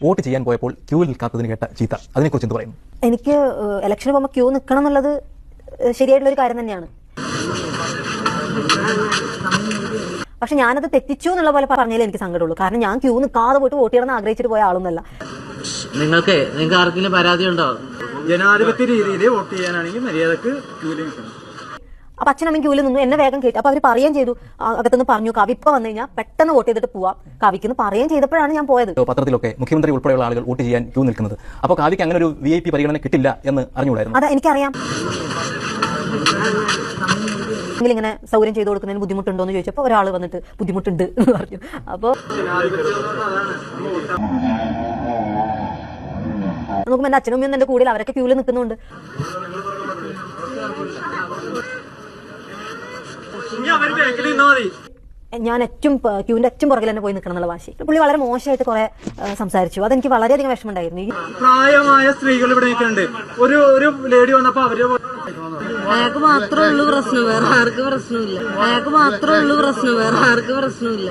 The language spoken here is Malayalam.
വോട്ട് ചെയ്യാൻ പോയപ്പോൾ ക്യൂവിൽ നിൽക്കാത്തതിന് കേട്ട ചീത്ത, അതിനെക്കുറിച്ച് എന്ത് പറയുന്നു? എനിക്ക് ഇലക്ഷന് പോകുമ്പോൾ ക്യൂ നിൽക്കണം എന്നുള്ളത് ശരിയായിട്ടുള്ള ഒരു കാര്യം തന്നെയാണ്. പക്ഷെ ഞാനത് തെറ്റിച്ചു എന്നുള്ള പോലെ പറഞ്ഞാലേ എനിക്ക് സങ്കടമുള്ളൂ. കാരണം ഞാൻ ക്യൂ നിൽക്കാതെ പോയിട്ട് വോട്ട് ചെയ്യണമെന്ന് ആഗ്രഹിച്ചിട്ട് പോയ ആളൊന്നല്ല. നിങ്ങൾക്ക് ആർക്കെങ്കിലും പരാതി ഉണ്ടോ? ജനാധിപത്യ രീതിയിൽ വോട്ട് ചെയ്യാനാണെങ്കിൽ മര്യാദക്ക് ക്യൂവിൽ നിൽക്കണം. അപ്പൊ അച്ഛനമ്മയും ക്യൂവിൽ നിന്നു, എന്നെ വേഗം കേട്ടു. അപ്പൊ അവർ പറയുകയും ചെയ്തു, അകത്തുനിന്ന് പറഞ്ഞു കവി ഇപ്പൊ വന്നു കഴിഞ്ഞാൽ പെട്ടെന്ന് വോട്ട് ചെയ്തിട്ട് പോവാം, കവിക്കെന്ന് പറയുകയും ചെയ്തപ്പോഴാണ് ഞാൻ പോയത്. പത്രത്തിലൊക്കെ മുഖ്യമന്ത്രി ഉൾപ്പെടെയുള്ള ആളുകൾ വോട്ട് ചെയ്യാൻ ക്യൂ നിൽക്കുന്നത്, അപ്പോൾ കാവ്യക്ക് അങ്ങനെ ഒരു VIP പരിഗണന കിട്ടില്ല എന്ന് അറിഞ്ഞുകൂടായിരുന്നു? അതെ, എനിക്കറിയാം. ഇങ്ങനെ സൗകര്യം ചെയ്തു കൊടുക്കുന്നതിന് ബുദ്ധിമുട്ടുണ്ടോ എന്ന് ചോദിച്ചപ്പോൾ ഒരാൾ വന്നിട്ട് ബുദ്ധിമുട്ടുണ്ട് എന്ന് പറഞ്ഞു. അപ്പോ നോക്കുമ്പോൾ എന്റെ അച്ഛനും അമ്മയും എന്റെ കൂടെ അവരൊക്കെ ക്യൂവിൽ നിൽക്കുന്നുണ്ട്. ഞാൻ ക്യൂവിന്റെ ഏറ്റവും പുറകിൽ തന്നെ പോയി നിൽക്കണം എന്നുള്ള വാശി. പുള്ളി വളരെ മോശമായിട്ട് കുറെ സംസാരിച്ചു. അതെനിക്ക് വളരെയധികം വിഷമമുണ്ടായിരുന്നു. പ്രായമായ സ്ത്രീകൾ ഇവിടെ നിൽക്കുന്നുണ്ട്. ഒരു ലേഡി വന്നപ്പോ അവര് അയാൾക്ക് മാത്രമേ ഉള്ളൂ പ്രശ്നം, വേറെ ആർക്ക് പ്രശ്നമില്ല. അയാൾക്ക് മാത്രമേ ഉള്ളൂ പ്രശ്നം, വേറെ ആർക്ക് പ്രശ്നമില്ല.